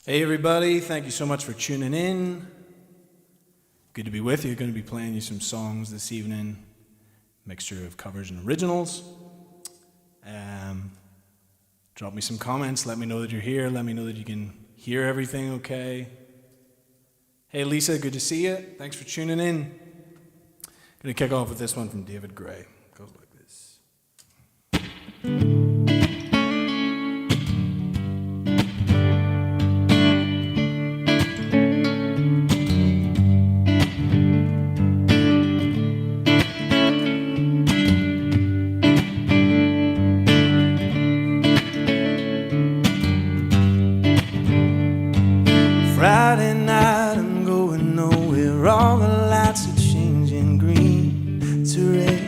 Hey everybody, thank you so much for tuning in. Good to be with you. Going to be playing you some songs this evening, mixture of covers and originals. Drop me some comments, let me know that you're here, let me know that you can hear everything okay. Hey Lisa, good to see you. Thanks for tuning in. Going to kick off with this one from David Gray. It goes like this. Friday night, I'm going nowhere. All the lights are changing green to red.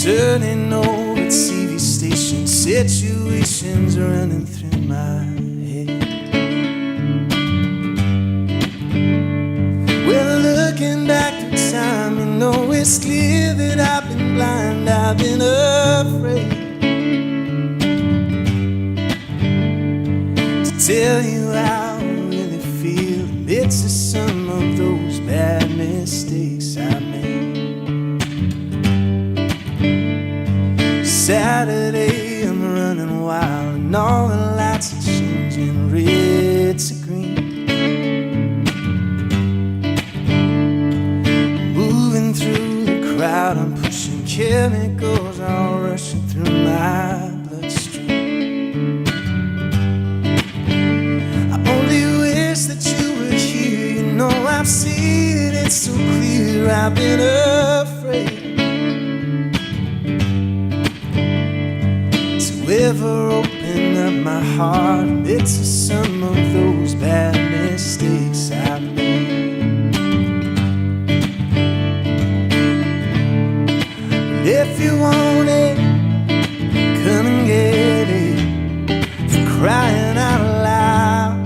Turning over TV stations, situations running through my head. Well, looking back through time, you know it's clear that I've been blind, I've been afraid tell you how I really feel. It's the sum of those bad mistakes I made. Saturday, I'm running wild, and all the lights are changing red to green. Moving through the crowd, I'm pushing chemicals all rushing through my bloodstream. That you were here, you know I've seen it so clear. I've been afraid to ever open up my heart. It's the sum of those bad mistakes I've made. But if you want it, come and get it. For crying out loud,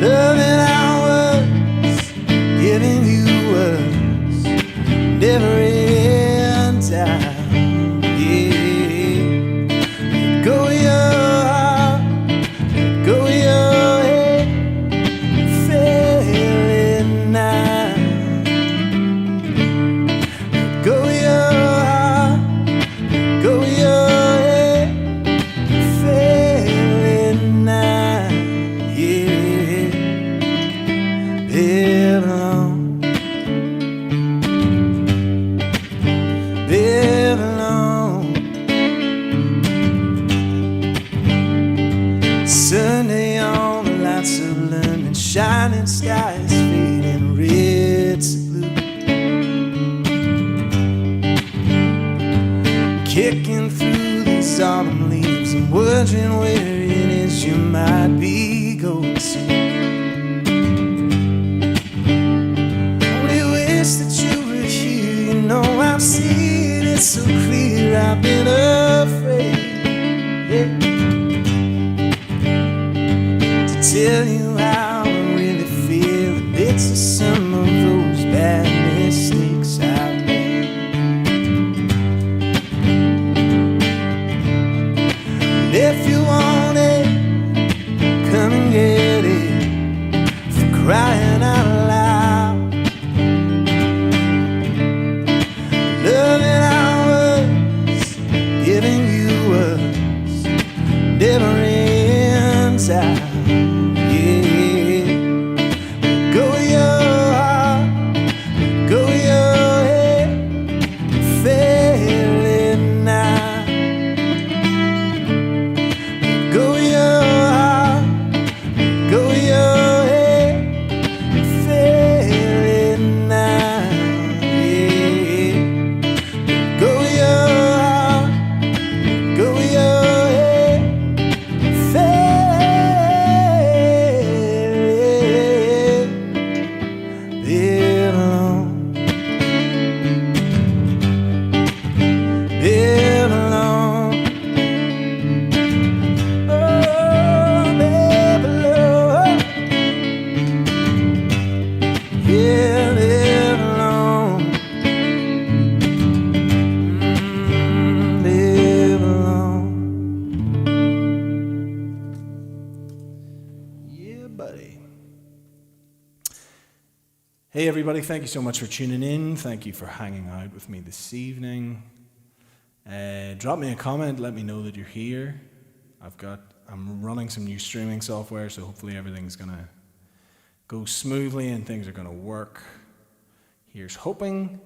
love that I was giving you was never in time. Yeah, let go of your heart, let go of your head, failing now. Let go of your heart, let go of your head, failing now. Yeah. Live alone, live alone. Sunday on the lights of London, shining skies fading red to blue. Kicking through these autumn leaves and wondering where it is you might be going to. That you were here, you know I've seen it so clear. I've been afraid, yeah, to tell you how I really feel. And it's the sum of those bad mistakes I've made. And if you want it, come and get it. For crying out loud, love that I was giving you was never in time. Yeah, let go of your Hey everybody, thank you so much for tuning in. Thank you for hanging out with me this evening. Drop me a comment, let me know that you're here. I'm running some new streaming software, so hopefully everything's gonna go smoothly and things are gonna work. Here's hoping.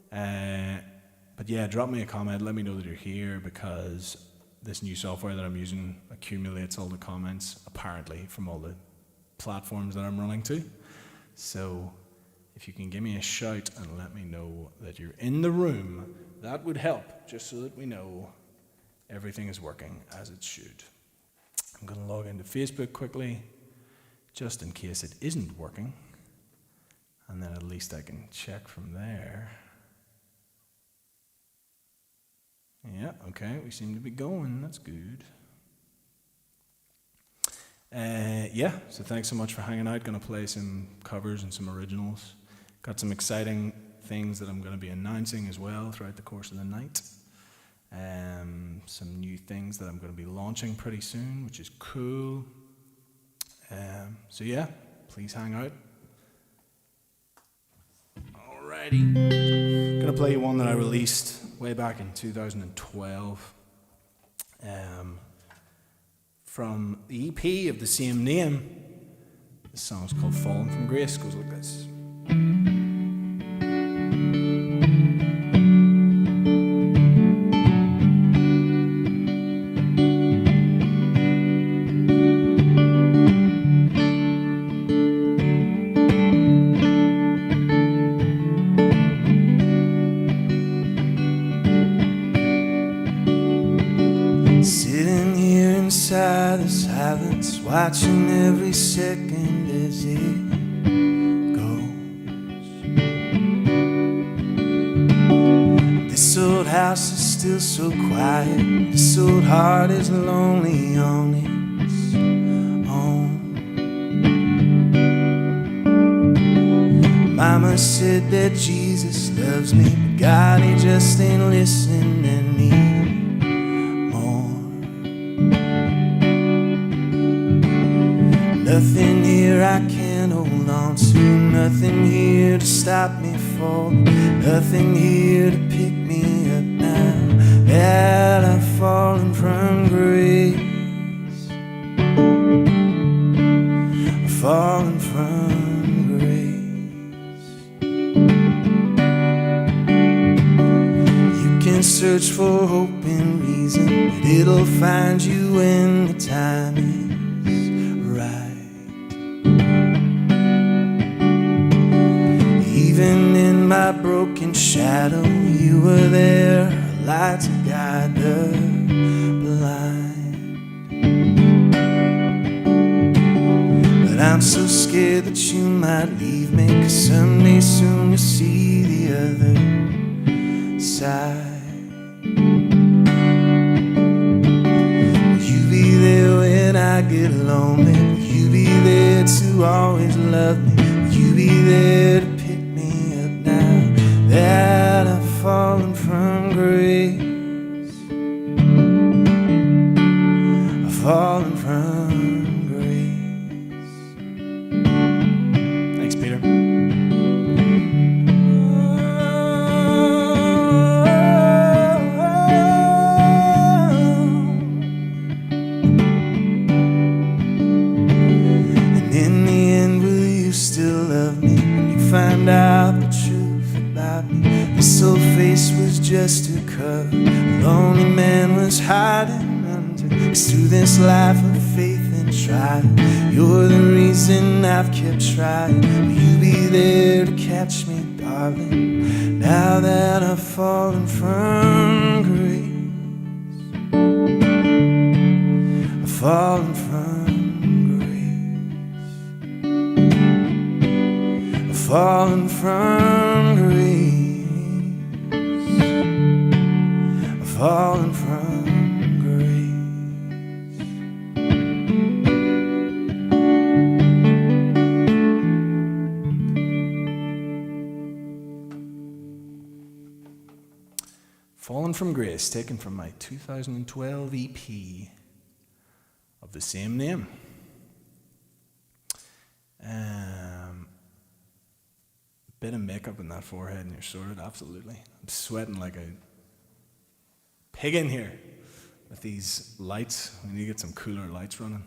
But yeah, drop me a comment, let me know that you're here, because this new software that I'm using accumulates all the comments, apparently, from all the platforms that I'm running to. So if you can give me a shout and let me know that you're in the room, that would help, just so that we know everything is working as it should. I'm going to log into Facebook quickly, just in case it isn't working, and then at least I can check from there. Yeah, okay, we seem to be going, that's good. So thanks so much for hanging out. Going to play some covers and some originals. Got some exciting things that I'm going to be announcing as well throughout the course of the night. Some new things that I'm going to be launching pretty soon, which is cool. So yeah, please hang out. Alrighty. Going to play you one that I released way back in 2012. From the EP of the same name. This song's called Fallen from Grace, goes like this. Sitting here inside the silence, watching every second as it goes. This old house is still so quiet, this old heart is lonely on its own. Mama said that Jesus loves me, but God, he just ain't listening anymore. Nothing here I can hold on to, nothing here to stop me falling, nothing here to pick me up now that I've fallen from grace. I've fallen from grace. You can search for hope and reason, but it'll find you when the time is right. Even in my broken shadow, you were there, a light to guide the blind. But I'm so scared that you might leave me, 'cause someday soon you'll see the other side. Will you be there when I get lonely? Will you be there to always love me? Will you be there to pick me up now that I've fallen from grace? I've fallen from grace. Thanks, Peter. And in the end, will you still love me when you find out the truth about me? This old face was just a cover, a lonely man was hiding under. 'Cause through this life of faith and trial, you're the reason I've kept trying. Will you be there to catch me, darling, now that I've fallen from grace? I've fallen from grace. I've fallen from grace. I've fallen from grace. Fallen from Grace, taken from my 2012 EP of the same name. bit of makeup in that forehead and you're sorted, absolutely. I'm sweating like a pig in here with these lights. We need to get some cooler lights running.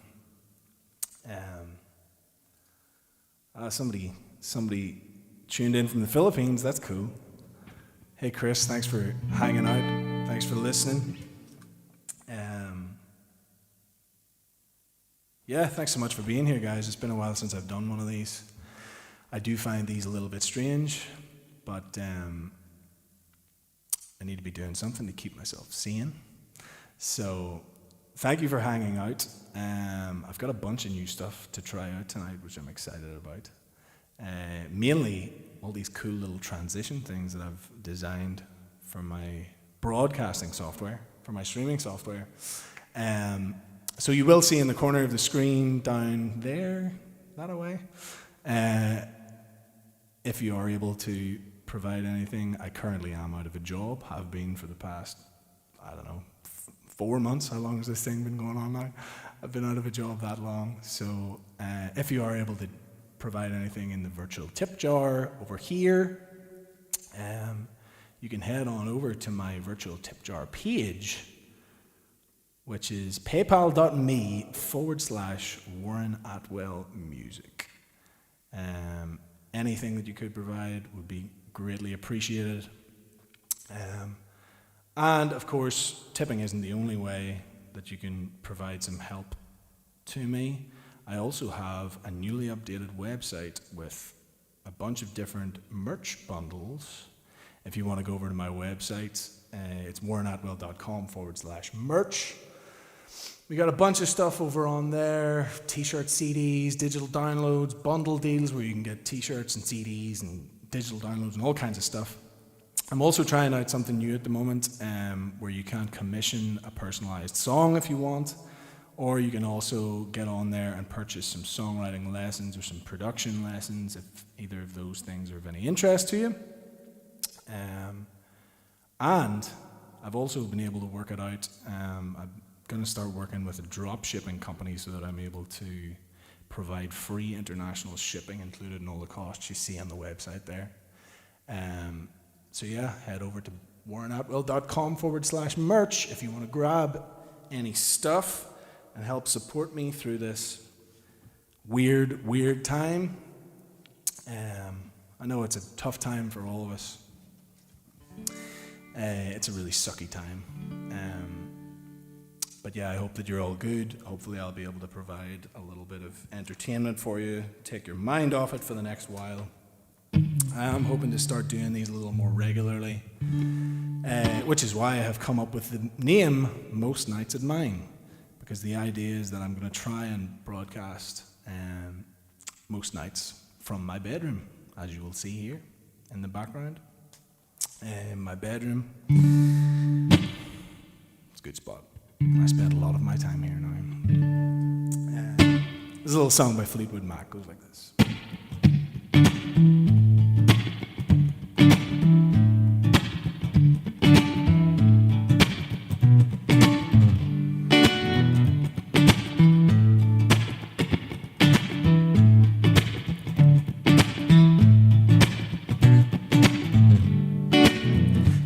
Somebody tuned in from the Philippines. That's cool. Hey Chris, thanks for hanging out. Thanks for listening. Yeah, thanks so much for being here, guys. It's been a while since I've done one of these. I do find these a little bit strange, but I need to be doing something to keep myself sane. So thank you for hanging out. I've got a bunch of new stuff to try out tonight, which I'm excited about. Mainly all these cool little transition things that I've designed for my broadcasting software, for my streaming software. So you will see in the corner of the screen down there, that away, if you are able to provide anything. I currently am out of a job, have been for the past, 4 months. How long has this thing been going on now? I've been out of a job that long. So if you are able to provide anything in the virtual tip jar over here, you can head on over to my virtual tip jar page, which is paypal.me/Warren Atwell Music. Anything that you could provide would be greatly appreciated. And of course, tipping isn't the only way that you can provide some help to me. I also have a newly updated website with a bunch of different merch bundles. If you want to go over to my website, it's warrenatwell.com/merch. We got a bunch of stuff over on there, t-shirts, CDs, digital downloads, bundle deals where you can get t-shirts and CDs and digital downloads and all kinds of stuff. I'm also trying out something new at the moment where you can commission a personalized song if you want, or you can also get on there and purchase some songwriting lessons or some production lessons if either of those things are of any interest to you. And I've also been able to work it out. I'm going to start working with a drop shipping company so that I'm able to provide free international shipping included in all the costs you see on the website there. So yeah, head over to warrenatwell.com/merch if you want to grab any stuff and help support me through this weird time. I know it's a tough time for all of us. It's a really sucky time. But yeah, I hope that you're all good. Hopefully I'll be able to provide a little bit of entertainment for you, take your mind off it for the next while. I am hoping to start doing these a little more regularly, which is why I have come up with the name Most Nights at Mine, because the idea is that I'm going to try and broadcast most nights from my bedroom, as you will see here in the background. My bedroom, it's a good spot. I spend a lot of my time here now. There's a little song by Fleetwood Mac, goes like this.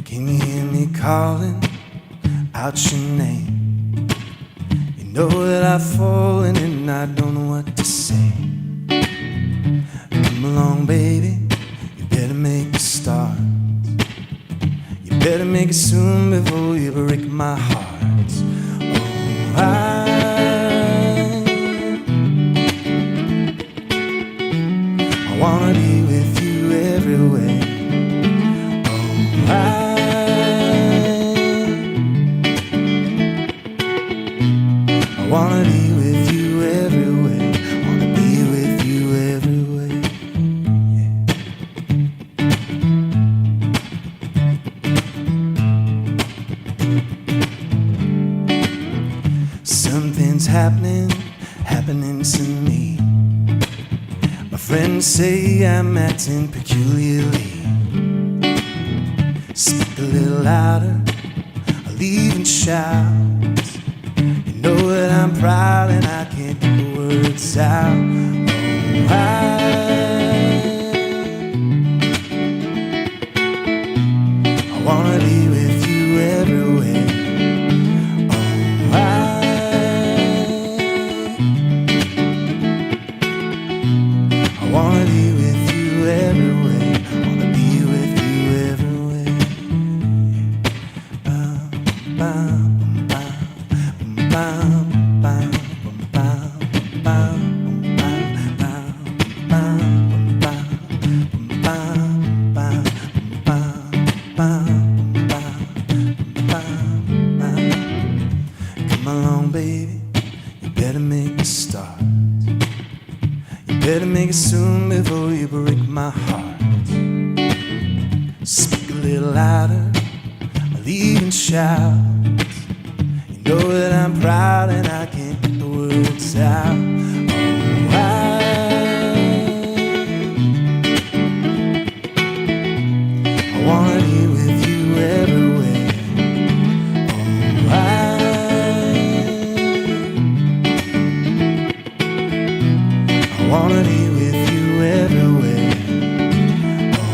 Can you hear me calling out your name? You know that I've fallen and I don't know what to say. Come along, baby, you better make a start. You better make it soon before you break my heart. Oh, I wanna be with you everywhere. Oh, I wanna be with you everywhere. Wanna be with you everywhere. Yeah. Something's happening to me. My friends say I'm acting peculiarly. Speak a little louder, I'll even shout. Know that I'm proud and I can't get the words out. Oh, wanna be with you everywhere. Oh, I wanna be with you everywhere. Wanna be with you everywhere. Bum, bum, bum, bum, bum, bum, come along, baby, you better make a start. You better make it soon before you break my heart. Speak a little louder, I'll even shout. You know that I'm proud and I can't get the words out. Oh, I wanna be with you everywhere. Oh, I wanna be with you everywhere. Oh,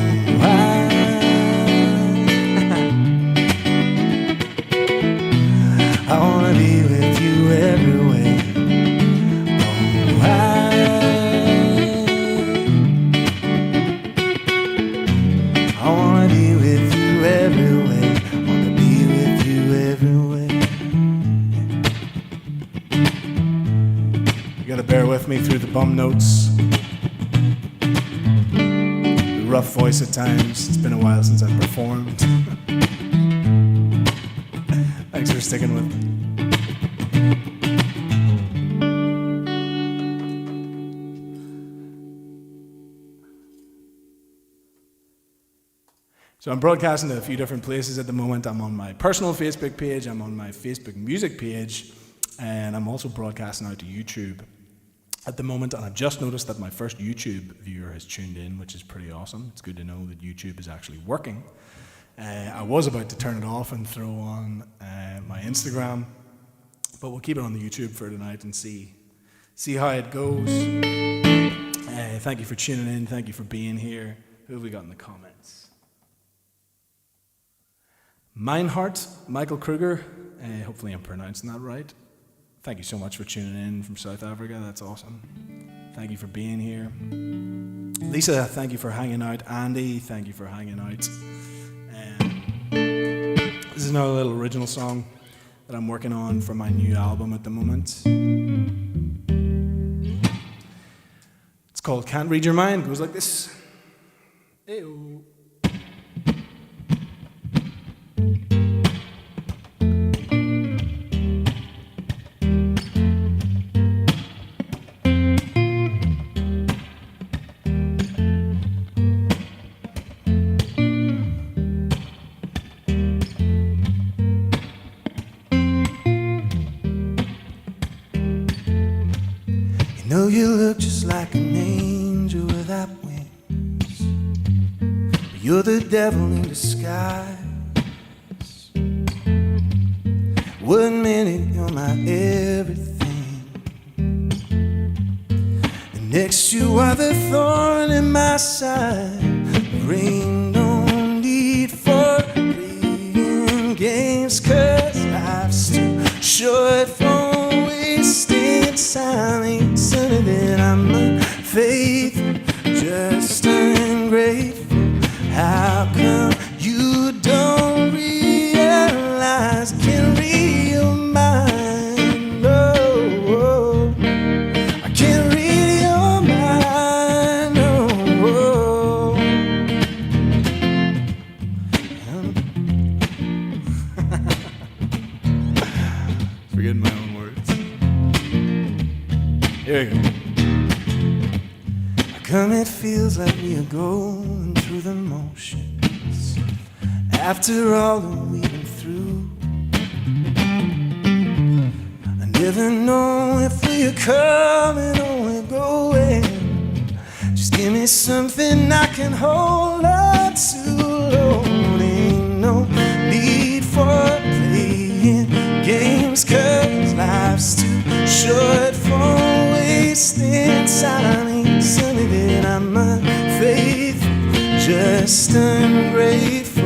I wanna be with you everywhere. Oh, I wanna be with you everywhere. Wanna be with you everywhere. You gotta bear with me through the bum notes, the rough voice at times. It's been a while since I've performed. Thanks for sticking with me. So I'm broadcasting to a few different places at the moment. I'm on my personal Facebook page, I'm on my Facebook music page, and I'm also broadcasting out to YouTube at the moment. And I've just noticed that my first YouTube viewer has tuned in, which is pretty awesome. It's good to know that YouTube is actually working. I was about to turn it off and throw on my Instagram, but we'll keep it on the YouTube for tonight and see how it goes. Thank you for tuning in. Thank you for being here. Who have we got in the comments? Meinhardt, Michael Kruger, hopefully I'm pronouncing that right. Thank you so much for tuning in from South Africa, that's awesome. Thank you for being here. Lisa, thank you for hanging out. Andy, thank you for hanging out. This is another little original song that I'm working on for my new album at the moment. It's called Can't Read Your Mind, it goes like this. Ew. Know you look just like an angel without wings, but you're the devil in disguise. One minute you're my everything, and next you are the thorn in my side. There ain't no need for playing games, 'cause life's too short for wasting time. Ain't certain that I'm unfaithful, just ungrateful. How come you don't realize I can read your mind? Oh, I can read your mind. Oh, forgetting my own words. Here we go. How come it feels like we are going through the motions after all that we've been through? I never know if we are coming or we're going. Just give me something I can hold on to. Lord, ain't no need for playing games, 'cause life's too short for wasting time. Ain't something that I'm unfaithful, just ungrateful.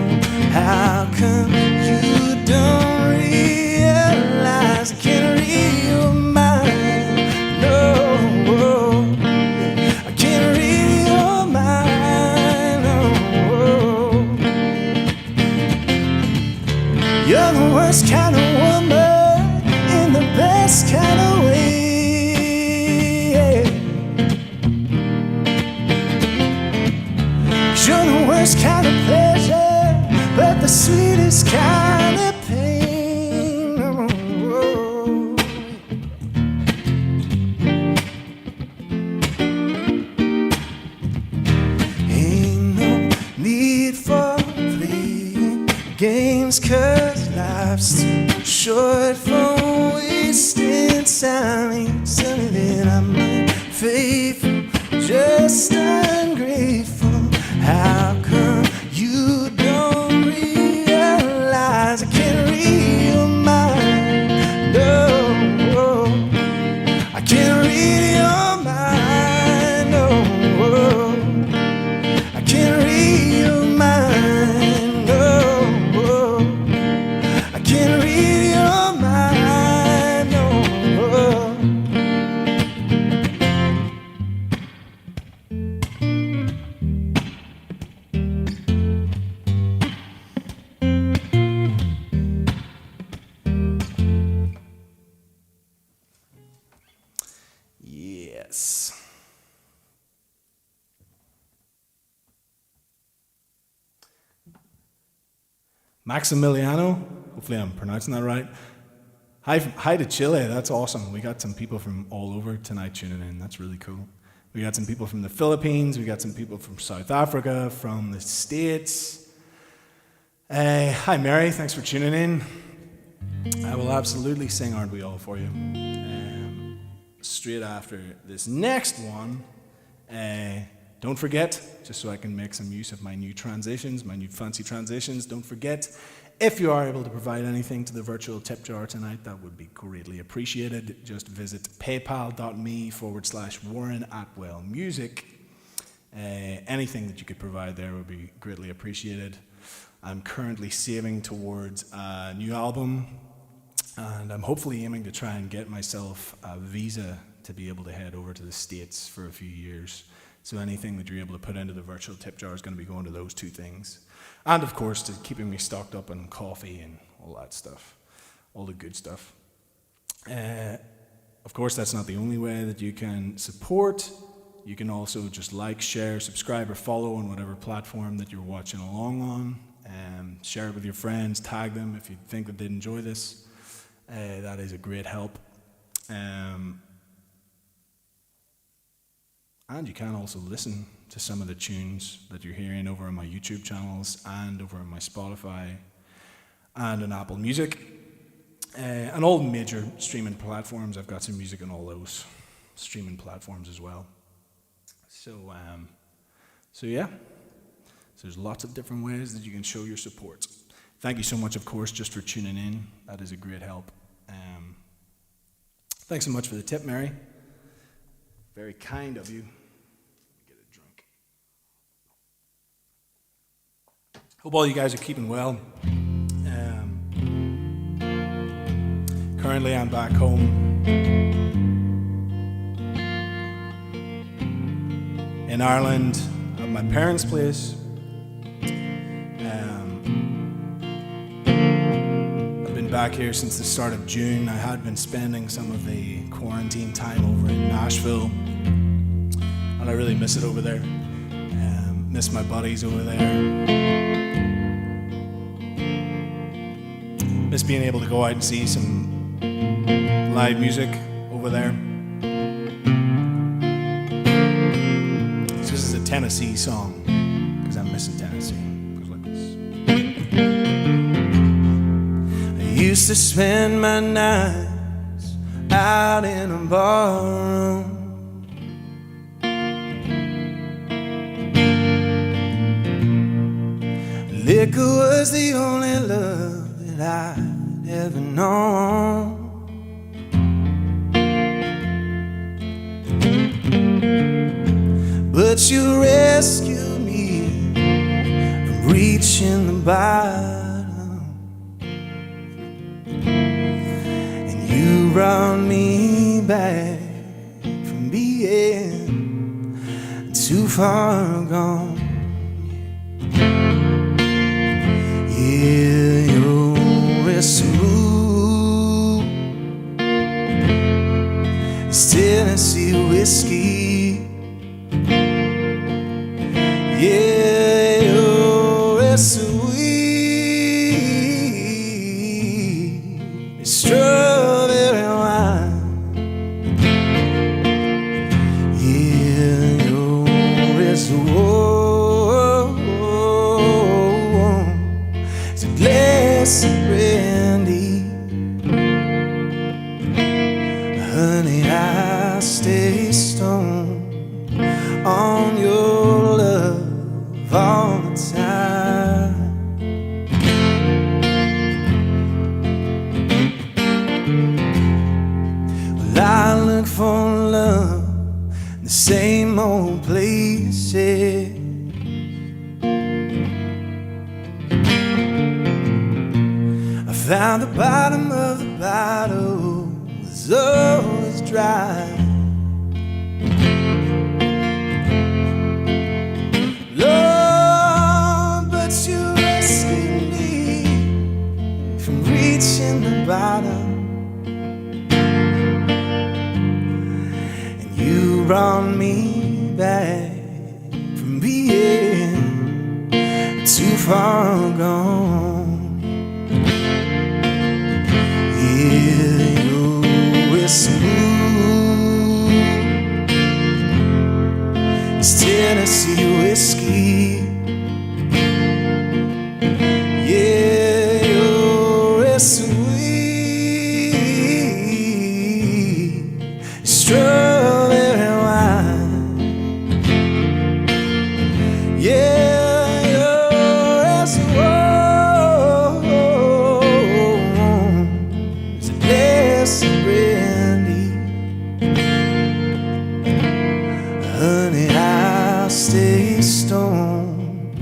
How come you don't realize I can't read your mind? No, I can't read your mind. No, you're the worst kind of woman in the best kind of way. You're the worst kind of pleasure, but the sweetest kind of pain. Oh. Ain't no need for playing games, 'cause life's too short for wasting time. Tell me that I'm unfaithful, just ungrateful. How come you don't realize I can't read your mind? No, I can't read your mind. No, I can't read your mind. No, I can't read your mind. No. Yes. Maximiliano, hopefully I'm pronouncing that right. Hi to Chile, that's awesome. We got some people from all over tonight tuning in, that's really cool. We got some people from the Philippines, we got some people from South Africa, from the States. Hi Mary, thanks for tuning in. I will absolutely sing Aren't We All for you. Straight after this next one, don't forget, just so I can make some use of my new transitions, my new fancy transitions, don't forget, if you are able to provide anything to the virtual tip jar tonight, that would be greatly appreciated. Just visit paypal.me/Warren Atwell Music. Anything that you could provide there would be greatly appreciated. I'm currently saving towards a new album, and I'm hopefully aiming to try and get myself a visa to be able to head over to the States for a few years. So anything that you're able to put into the virtual tip jar is going to be going to those two things. And of course, to keeping me stocked up on coffee and all that stuff, all the good stuff. Of course, that's not the only way that you can support. You can also just like, share, subscribe, or follow on whatever platform that you're watching along on. Share it with your friends, tag them if you think that they'd enjoy this. That is a great help. And you can also listen to some of the tunes that you're hearing over on my YouTube channels and over on my Spotify and on Apple Music. And all major streaming platforms. I've got some music on all those streaming platforms as well. So yeah. So there's lots of different ways that you can show your support. Thank you so much, of course, just for tuning in. That is a great help. Thanks so much for the tip, Mary. Very kind of you. Get a drink. Hope all you guys are keeping well. Currently, I'm back home in Ireland at my parents' place. I've been back here since the start of June. I had been spending some of the quarantine time over in Nashville, and I really miss it over there. Miss my buddies over there. Miss being able to go out and see some live music over there. So this is a Tennessee song, because I'm missing Tennessee. It goes like this. I used to spend my nights out in a barroom. Liquor was the only love that I'd ever known. But you rescued me from reaching the bottom, and you brought me back from being too far gone. Yeah, you're resolute as Tennessee whiskey. Yeah, you're sweet as strawberry wine. Yeah, you're as warm as a glass of brandy. Honey, I stay stoned on your love all the time. Well, I look for love in the same old places. I found the bottom of the bottle was always dry. Reaching the bottom, and you brought me back from being too far gone. Yeah, you're smooth as Tennessee whiskey. Sweet strawberry wine. Yeah, you're as warm as a glass of brandy. Honey, I'll stay stoned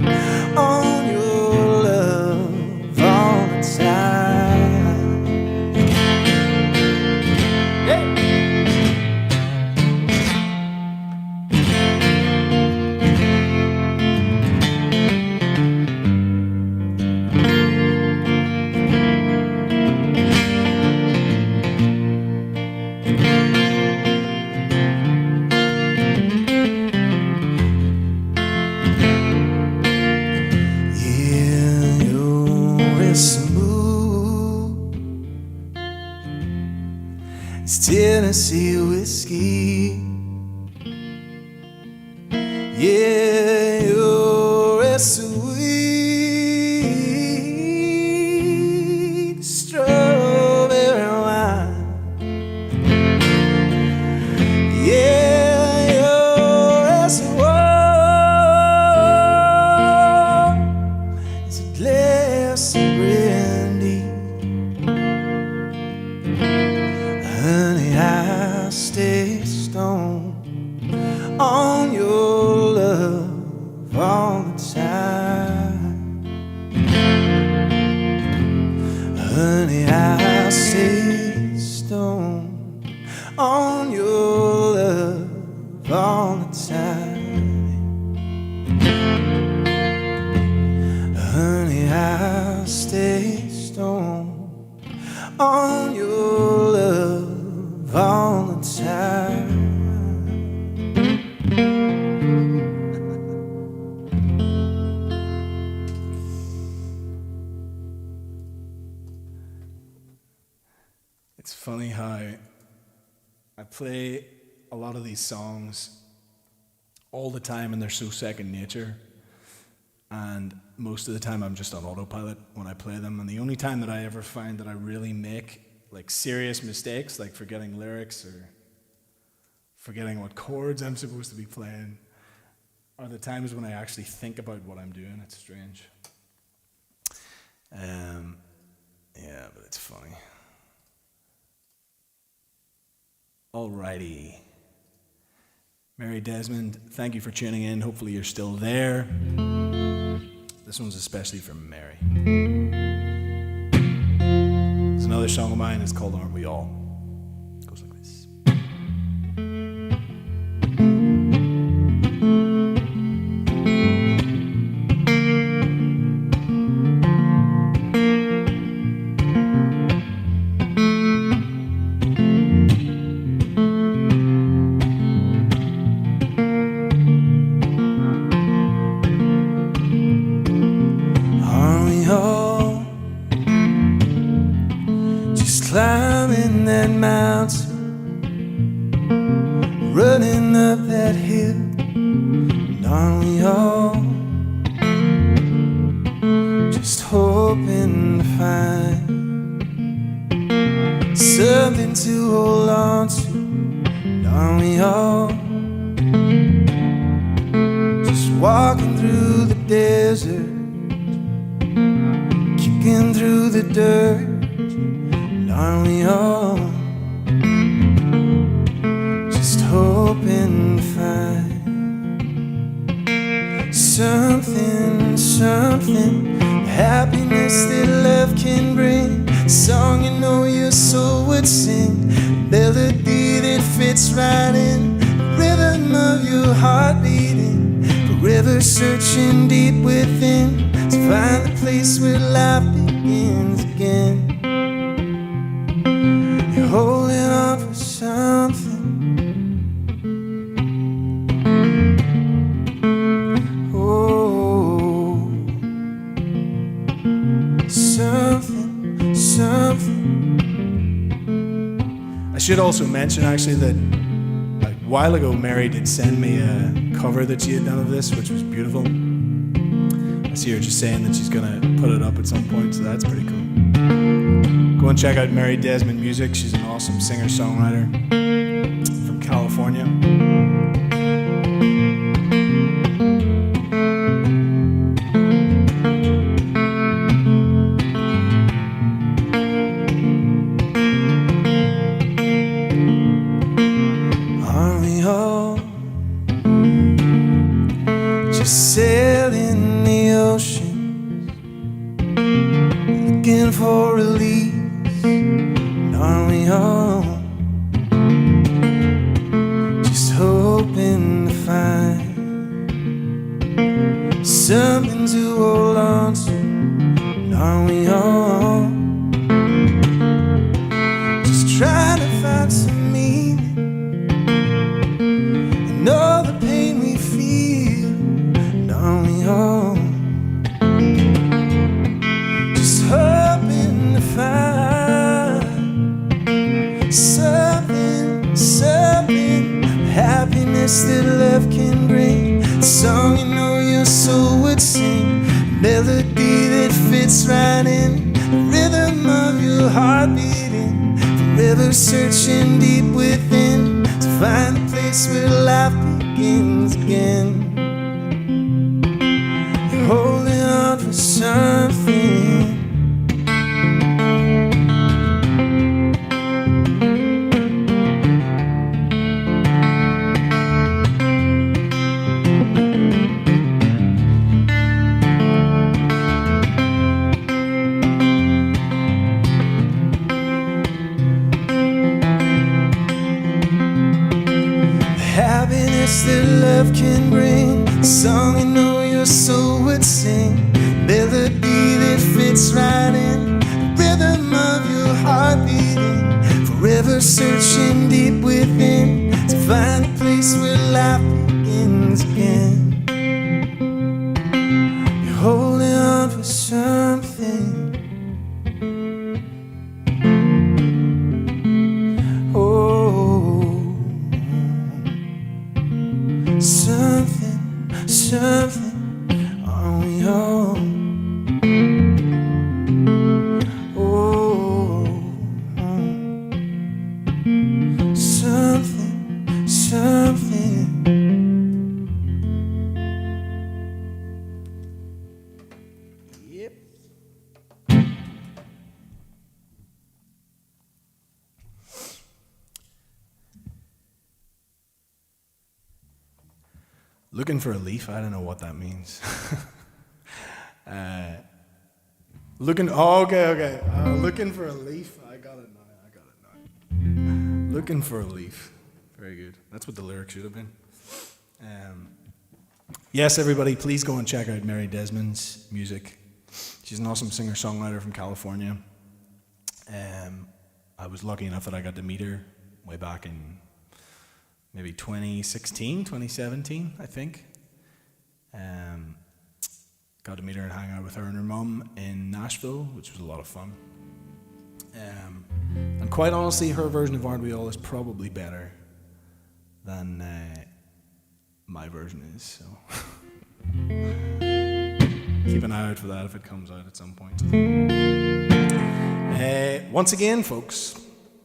on your love all the time. It's Tennessee whiskey. Yeah, you're as sweet strawberry wine. Yeah, you're as warm as a glass of brandy. Honey, I'll stay stoned on your love all the time. Honey, I'll stay stoned on your love all the time. Honey, I'll stay stoned on your love all the time. It's funny how I play a lot of these songs all the time and they're so second nature, and most of the time I'm just on autopilot when I play them, and the only time that I ever find that I really make like serious mistakes, like forgetting lyrics or forgetting what chords I'm supposed to be playing, are the times when I actually think about what I'm doing. It's strange. Yeah, but it's funny. Alrighty. Mary Desmond, thank you for tuning in. Hopefully you're still there. The This one's especially for Mary. There's another song of mine, it's called Aren't We All? It goes like this. Climbing that mountain, running up that hill, and aren't we all just hoping to find something to hold on to, and aren't we all just walking through the desert, kicking through the dirt? Aren't we all just hoping to find something, happiness that love can bring, a song you know your soul would sing, a melody that fits right in the rhythm of your heart beating, forever searching deep within to find the place where life begins again. Holding on for something, oh, something. I should also mention actually that a while ago Mary did send me a cover that she had done of this, which was beautiful. I see her just saying that she's gonna put it up at some point, so that's pretty cool. Go and check out Mary Desmond Music. She's an awesome singer-songwriter from California. Aren't we all just sailing the ocean, looking for relief? Aren't we all just hoping to find something to hold on to? And aren't we all just trying to find some meaning in all the pain we feel? And aren't we all just hoping to find something, happiness that love can bring, a song you know your soul would sing, a melody that fits right in the rhythm of your heart beating, forever searching deep within to find the place where life begins again. You're holding on for something. Happiness that love can bring, a song you know your soul would sing, melody that fits right in the rhythm of your heart beating, forever searching deep within to find a place where life begins again. You're holding on for something. Something, aren't we all? Oh, something. Yep. Looking for a leaf? I don't know what that means. Okay. Looking for a leaf. I got it now. Looking for a leaf. Very good. That's what the lyrics should have been. Yes, everybody, please go and check out Mary Desmond's music. She's an awesome singer-songwriter from California. I was lucky enough that I got to meet her way back in maybe 2016, 2017, I think. Got to meet her and hang out with her and her mum in Nashville, which was a lot of fun. And quite honestly, her version of Aren't We All is probably better than my version is. So keep an eye out for that if it comes out at some point. Once again, folks,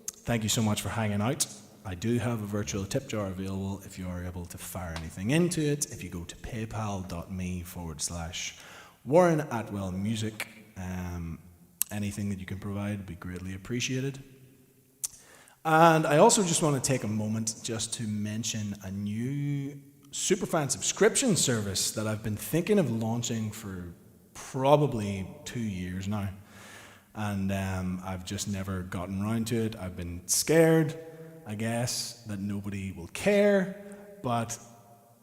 thank you so much for hanging out. I do have a virtual tip jar available if you are able to fire anything into it. If you go to paypal.me/Warren Atwell Music, anything that you can provide would be greatly appreciated. And I also just want to take a moment just to mention a new superfan subscription service that I've been thinking of launching for probably 2 years now. And I've just never gotten around to it. I've been scared, I guess, that nobody will care. But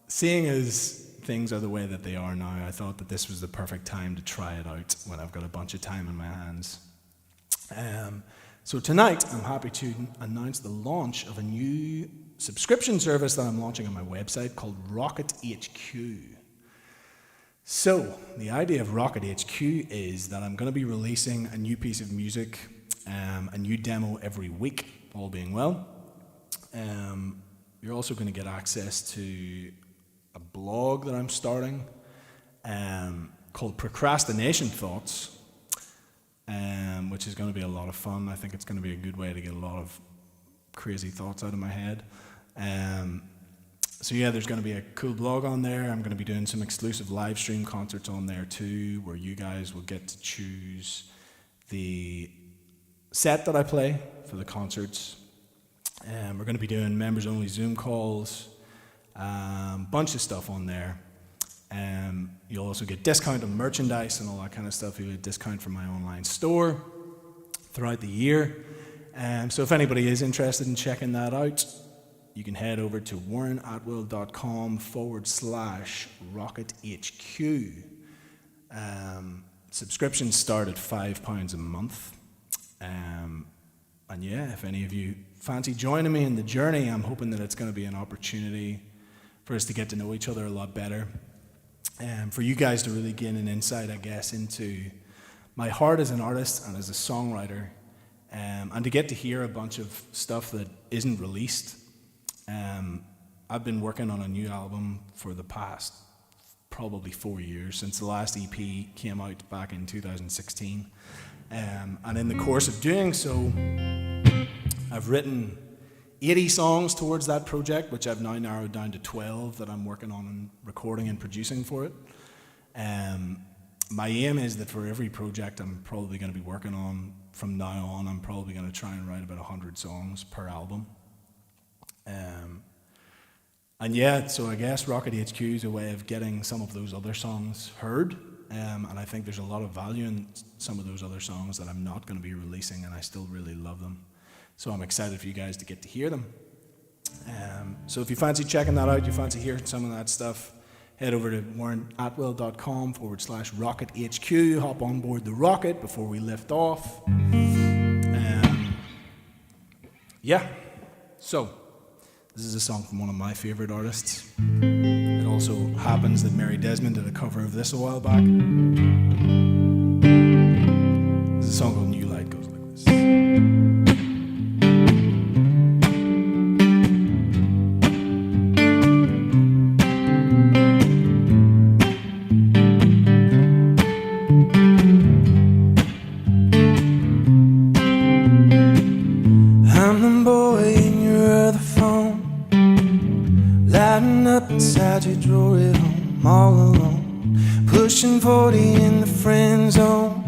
seeing as things are the way that they are now, I thought that this was the perfect time to try it out when I've got a bunch of time in my hands. So tonight, I'm happy to announce the launch of a new subscription service that I'm launching on my website called Rocket HQ. So, the idea of Rocket HQ is that I'm going to be releasing a new piece of music, a new demo every week, all being well. You're also going to get access to a blog that I'm starting called Procrastination Thoughts, which is going to be a lot of fun. I think it's going to be a good way to get a lot of crazy thoughts out of my head. So yeah, there's going to be a cool blog on there. I'm going to be doing some exclusive live stream concerts on there too, where you guys will get to choose the set that I play for the concerts. We're going to be doing members-only Zoom calls, bunch of stuff on there. You'll also get discount on merchandise and all that kind of stuff. You'll get discount from my online store throughout the year. So if anybody is interested in checking that out, you can head over to warrenatwell.com/RocketHQ. Subscriptions start at £5 a month. And yeah, if any of you fancy joining me in the journey, I'm hoping that it's going to be an opportunity for us to get to know each other a lot better. For you guys to really gain an insight, I guess, into my heart as an artist and as a songwriter. And to get to hear a bunch of stuff that isn't released. I've been working on a new album for the past probably 4 years, since the last EP came out back in 2016. And in the course of doing so, I've written 80 songs towards that project, which I've now narrowed down to 12 that I'm working on and recording and producing for it. My aim is that for every project I'm probably going to be working on from now on, I'm probably going to try and write about 100 songs per album. And yeah, so I guess Rocket HQ is a way of getting some of those other songs heard. And I think there's a lot of value in some of those other songs that I'm not going to be releasing, and I still really love them. So I'm excited for you guys to get to hear them. So if you fancy checking that out, you fancy hearing some of that stuff, head over to warrenatwell.com/RocketHQ, hop on board the rocket before we lift off. Yeah, so this is a song from one of my favorite artists. It also happens that Mary Desmond did a cover of this a while back. This is a song called New Light, goes like this. I'm the boy in your other phone, lighting up inside your drawer at home, all alone, pushing 40 in the friend zone.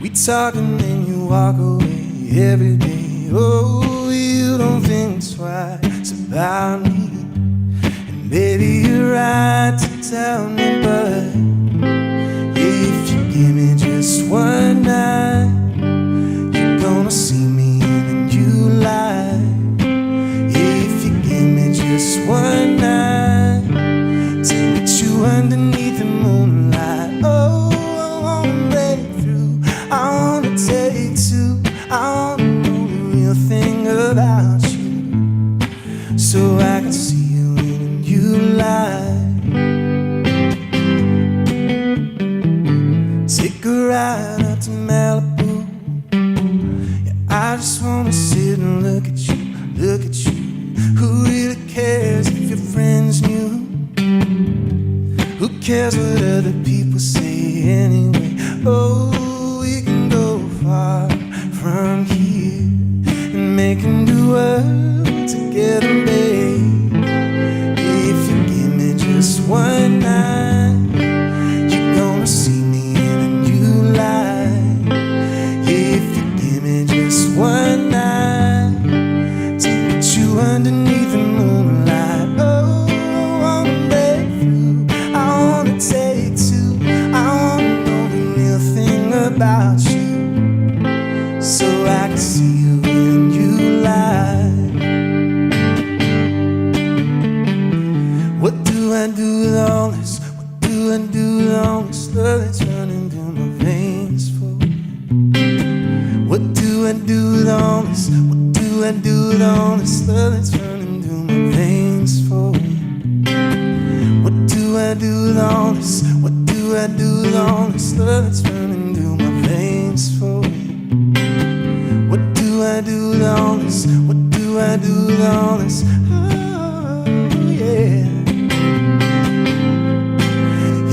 We talk and then you walk away every day. Oh, you don't think twice about me, and maybe you're right to tell me, but if you give me just cares what other people say anyway? Oh, we can go far from here and make a new world together, babe. If you give me just one night, you're gonna see me in a new light. If you give me just one night to put you underneath the moonlight. Oh, I wanna break through, I wanna take two, I wanna know the real thing about you, so I can see you in a new light. What do I do with all this? What do I do with all this love that's running through my veins for you? What do I do with all this? What do I do with all this love that's running through my veins for you? What do I do with all this? What do I do with all this love that's running through my veins for you? What do I do with all this? What do I do with all this? Oh, yeah.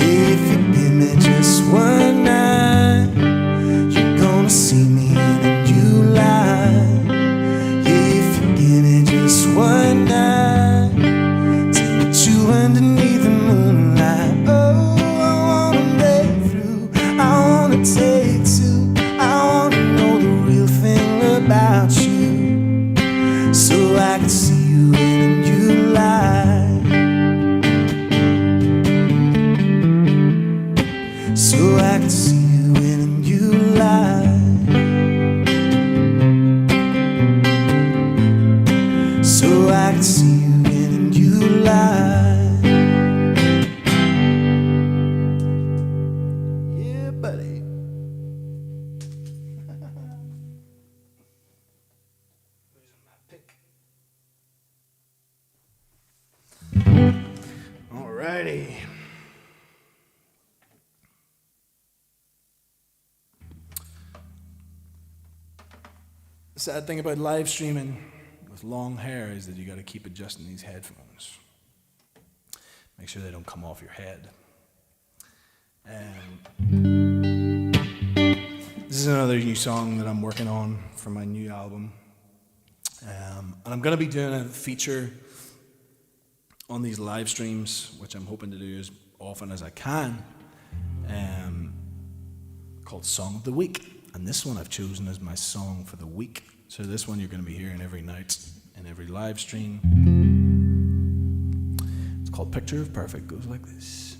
If you give me just one night, you're gonna see me in a new light. If you give me just one night to put you underneath the moonlight. Oh, I wanna break through, I wanna take two, I wanna know the real thing about you, so I can see you in a new light. So I can see you in a new light. So I can see you in a new light. Yeah, buddy. Losing my pick. Alrighty. The sad thing about live streaming with long hair is that you got to keep adjusting these headphones. Make sure they don't come off your head. And this is another new song that I'm working on for my new album. And I'm going to be doing a feature on these live streams, which I'm hoping to do as often as I can, called Song of the Week. And this one I've chosen as my song for the week. So this one you're going to be hearing every night in every live stream. It's called Picture of Perfect. Goes like this.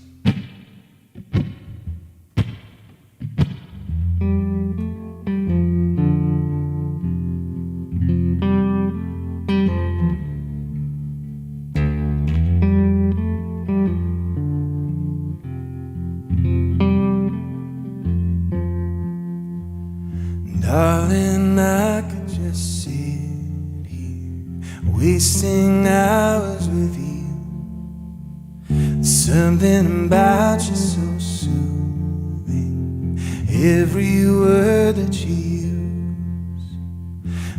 Darling, I could just sit here wasting hours with you. Something about you so soothing. Every word that you use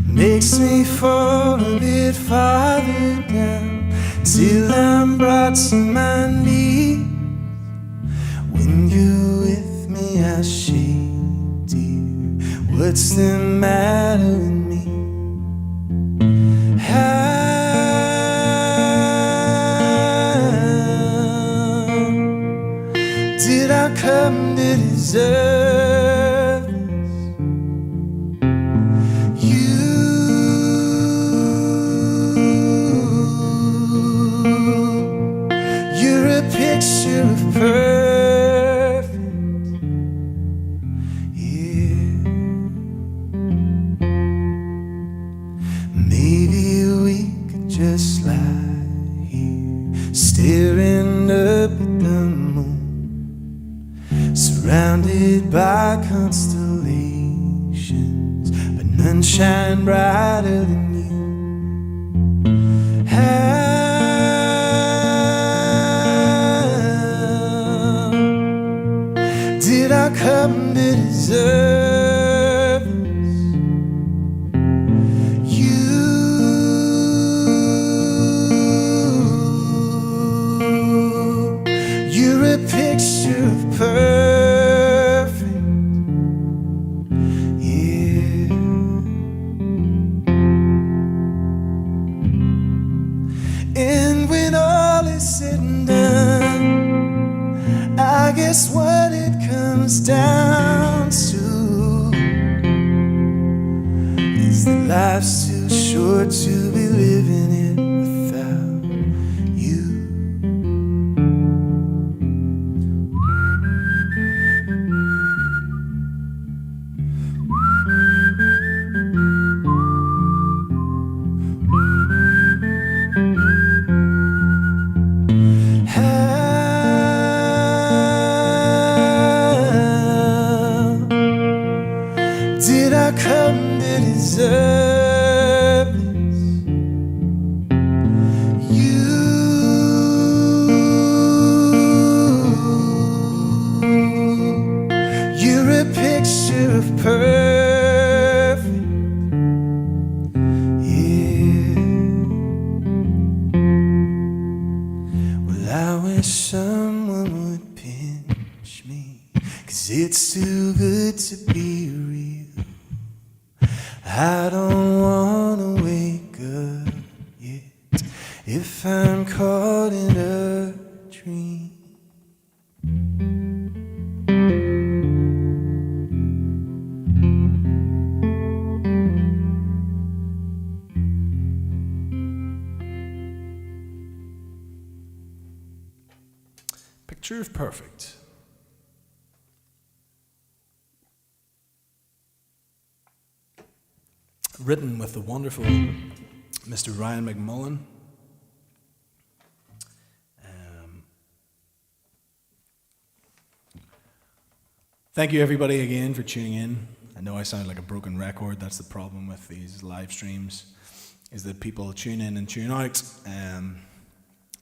makes me fall a bit farther down, till I'm brought to my knees. When you're with me, I shake. What's the matter with me? How did I come to deserve this? You're a picture of perfect. Just lie here, staring up at the moon, surrounded by constellations, but none shine brighter than you. How did I come to deserve this? You're a picture picture of perfect. Yeah. And when all is said and done, I guess what it comes down to is that life's too short to be living it without you. Did I come to deserve this? You're a picture of perfect. Yeah. Well, I wish someone would pinch me, 'cause it's too good to be real. I don't wanna wake up yet if I'm caught in a dream. Picture of perfect. Written with the wonderful Mr. Ryan McMullen. Thank you everybody again for tuning in. I know I sound like a broken record. That's the problem with these live streams, is that people tune in and tune out.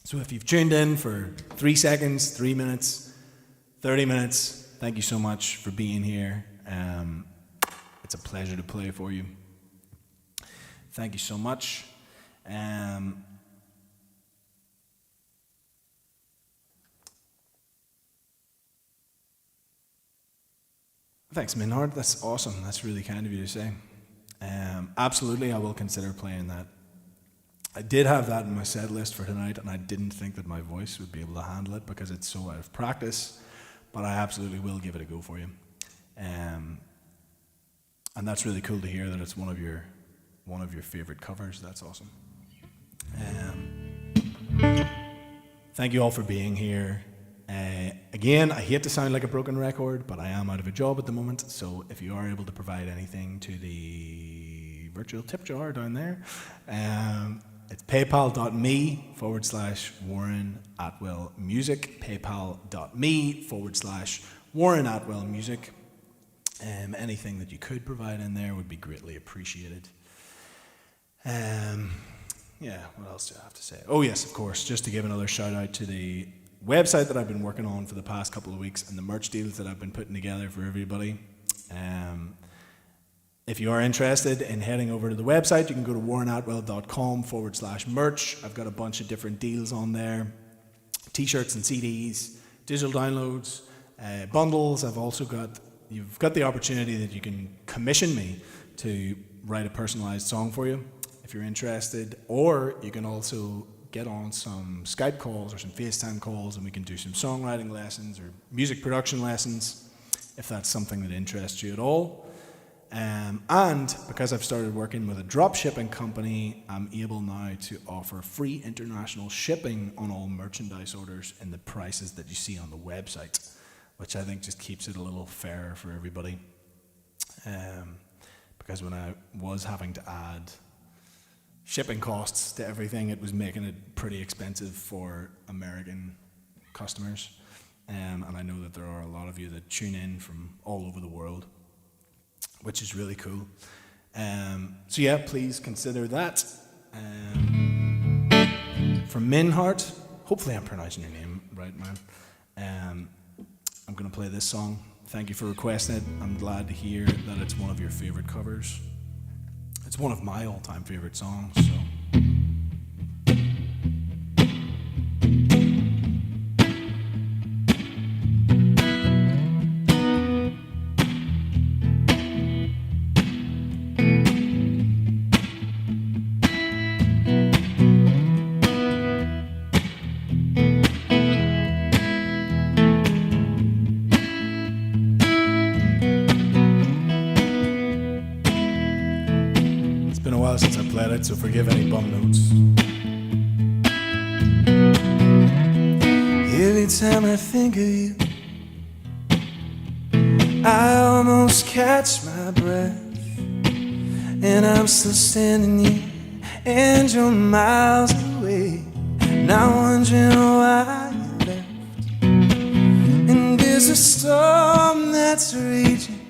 So if you've tuned in for 3 seconds, 3 minutes, 30 minutes, thank you so much for being here. It's a pleasure to play for you. Thank you so much. Thanks, Minhard. That's awesome. That's really kind of you to say. Absolutely, I will consider playing that. I did have that in my set list for tonight, and I didn't think that my voice would be able to handle it because it's so out of practice, but I absolutely will give it a go for you. And that's really cool to hear that it's one of your favorite covers. That's awesome. Thank you all for being here. Again, I hate to sound like a broken record, but I am out of a job at the moment, so if you are able to provide anything to the virtual tip jar down there, it's paypal.me/Warren Atwell Music, paypal.me/Warren Atwell Music. Anything that you could provide in there would be greatly appreciated. Yeah, what else do I have to say? Oh yes, of course, just to give another shout out to the website that I've been working on for the past couple of weeks and the merch deals that I've been putting together for everybody. If you are interested in heading over to the website, you can go to warrenatwell.com/merch. I've got a bunch of different deals on there. T-shirts and CDs, digital downloads, bundles. You've got the opportunity that you can commission me to write a personalized song for you if you're interested, or you can also get on some Skype calls or some FaceTime calls and we can do some songwriting lessons or music production lessons if that's something that interests you at all. And because I've started working with a drop shipping company, I'm able now to offer free international shipping on all merchandise orders in the prices that you see on the website, which I think just keeps it a little fairer for everybody. Because when I was having to add shipping costs to everything, it was making it pretty expensive for American customers. And I know that there are a lot of you that tune in from all over the world, which is really cool. So yeah, please consider that. From Minhart, hopefully I'm pronouncing your name right, man. I'm gonna play this song. Thank you for requesting it. I'm glad to hear that it's one of your favorite covers. It's one of my all-time favorite songs, so. while since I played it, so forgive any bum notes. Every time I think of you, I almost catch my breath. And I'm still standing here, and you're miles away, not wondering why you left. And there's a storm that's raging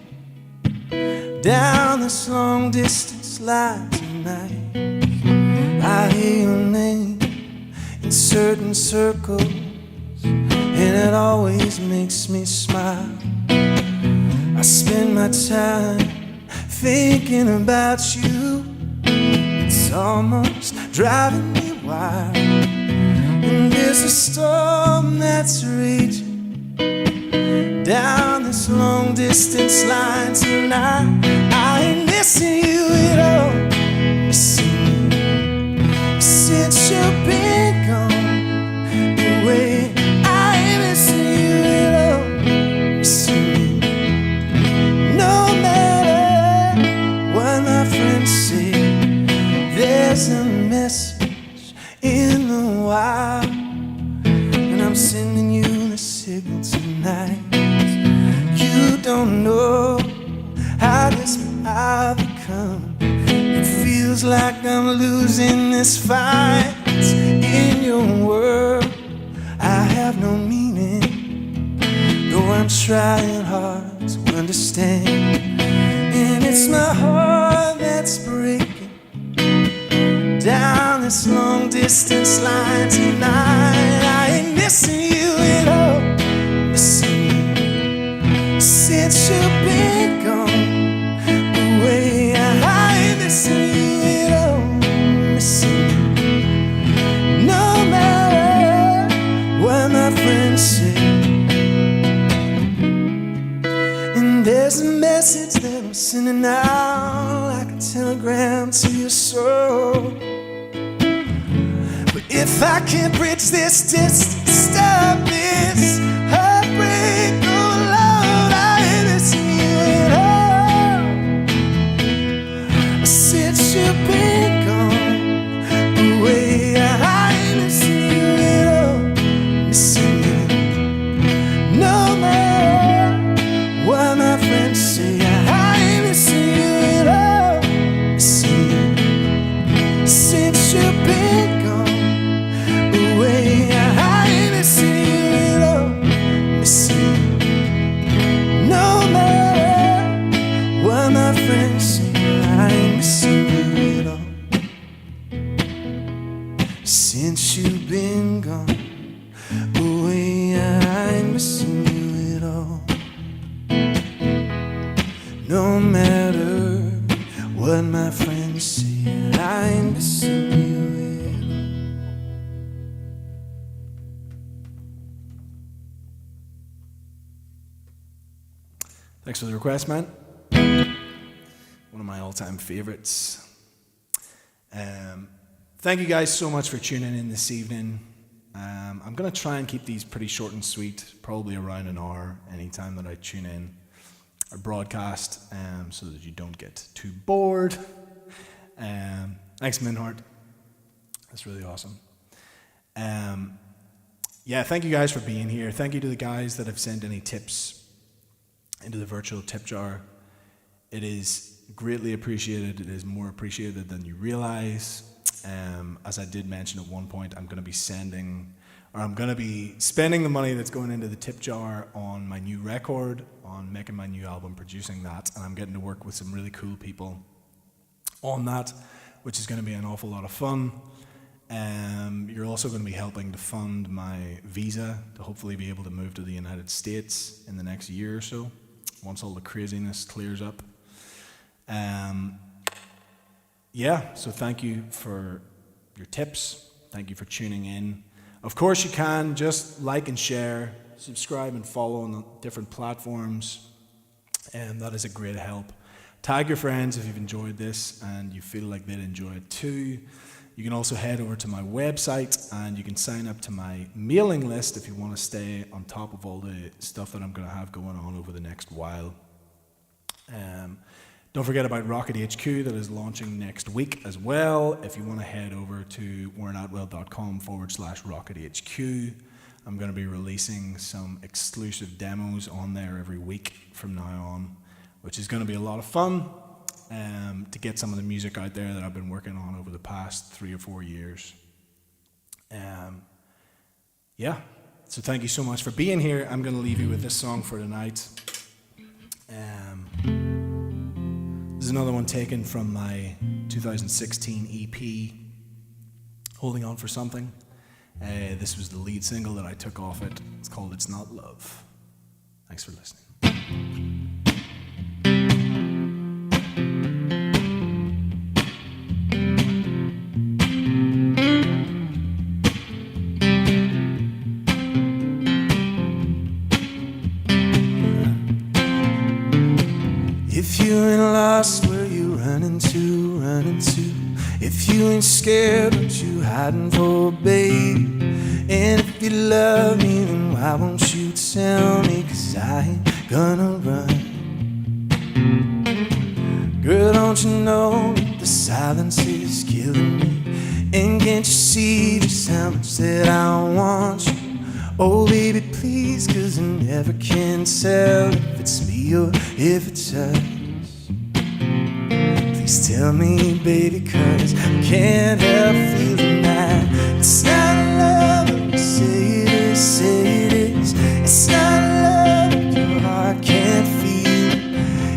down this long distance line tonight. I hear your name in certain circles, and it always makes me smile. I spend my time thinking about you. It's almost driving me wild. And there's a storm that's raging down this long distance line tonight. I ain't missing you at all, missing you since you've been gone away. I ain't missing you at all, missing you. No matter what my friends say, there's a message in the wild, and I'm sending you the signal tonight. You don't know how desperate I've become. It feels like I'm losing this fight. In your world, I have no meaning, though I'm trying hard to understand. And it's my heart that's breaking down this long distance line tonight. I ain't missing you at all, missing you since you've been gone away. I ain't missing you at all, missing you. No matter what my friends say. And there's a message that I'm sending out like a telegram to your soul. But if I can't bridge this distance, stop this heartbreak, oh Lord, I ain't missing you at all. Since you've been gone away, I ain't missing you at all, missing you. No matter what my friends say, I ain't missing you at all, missing you. Since you've been gone away, I ain't missing you at all, missing you. No matter what my friends say, I ain't missing you at all. Since you've been gone away, I ain't missing you at all. No matter what my friends say, I ain't missing you at all. Thanks for the request, man. One of my all-time favorites. Thank you guys so much for tuning in this evening. I'm going to try and keep these pretty short and sweet, probably around an hour anytime that I tune in or broadcast, so that you don't get too bored. Thanks, Minhart. That's really awesome. Yeah, thank you guys for being here. Thank you to the guys that have sent any tips into the virtual tip jar. It is greatly appreciated. It is more appreciated than you realize. As I did mention at one point, I'm going to be spending the money that's going into the tip jar on my new record, on making my new album, producing that, and I'm getting to work with some really cool people on that, which is going to be an awful lot of fun. You're also going to be helping to fund my visa to hopefully be able to move to the United States in the next year or so, once all the craziness clears up. Yeah, so thank you for your tips. Thank you for tuning in. Of course you can just like and share, subscribe and follow on the different platforms, and that is a great help. Tag your friends if you've enjoyed this and you feel like they'd enjoy it too. You can also head over to my website and you can sign up to my mailing list if you want to stay on top of all the stuff that I'm going to have going on over the next while. Don't forget about Rocket HQ that is launching next week as well. If you want to head over to warrenatwell.com/RocketHQ, I'm going to be releasing some exclusive demos on there every week from now on, which is going to be a lot of fun to get some of the music out there that I've been working on over the past 3 or 4 years. Yeah, so thank you so much for being here. I'm going to leave you with this song for tonight. This is another one taken from my 2016 EP, Holding On For Something. This was the lead single that I took off it. It's called It's Not Love. Thanks for listening. If you ain't lost, where you running to, running to? If you ain't scared, what you hiding for, babe? And if you love me, then why won't you tell me? 'Cause I ain't gonna run. Girl, don't you know that the silence is killing me? And can't you see just how much that I want you? Oh baby, please, 'cause I never can tell if it's me or if it's us. Please tell me, baby, 'cause I can't help feeling that it's not love. Say it is, say it is. It's not love, your heart can't feel.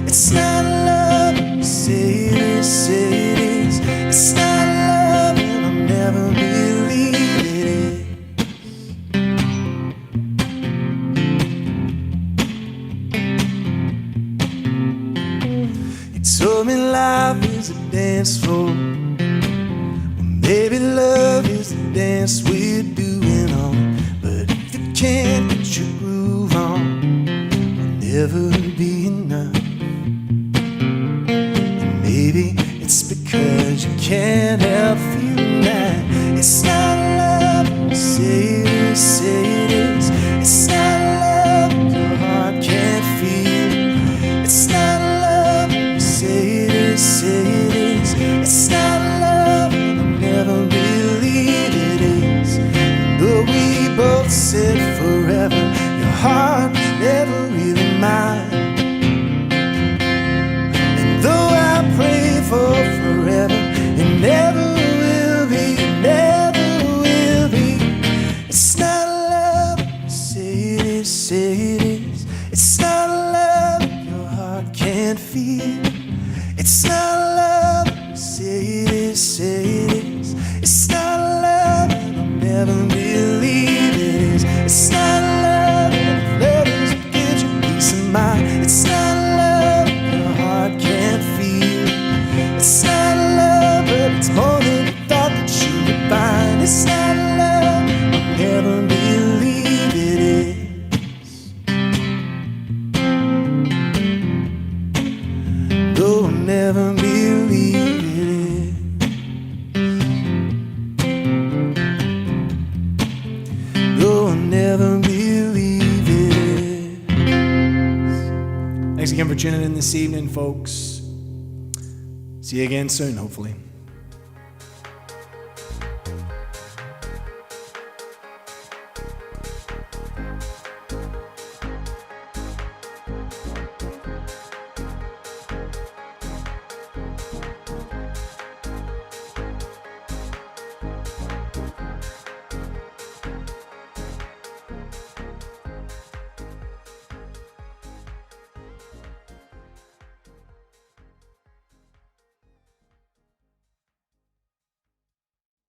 It's not love. Say it is, say it is. It's not love, and I'll never believe it is. You told me life is a dance floor. Well, maybe love is the dance we're doing on. But if you can't get your groove on, it'll never be enough. And maybe it's because you can't help feeling that it's not love. Say it is, say it is. It's not love, your heart can't feel. It's not love. Say it is, say it is. It's not love, and I'll never believe it is. Though we both said forever, your heart was never really mine. And though I pray for forever, it never will be, it never will be. It's not love, say it is, say it is. It's not love, your heart can't feel. It's not love, say it is, say it is. It's not love, and I'll never believe it is. It's not love, and if love is what gives you peace of mind. It's not love, your heart can't feel. It's not love, but it's more than you thought that you would find. It's not love, I'll never believe it is. Though I'll never believe it is. Though I'll never believe it is. Thanks again for tuning in this evening, folks. See you again soon, hopefully.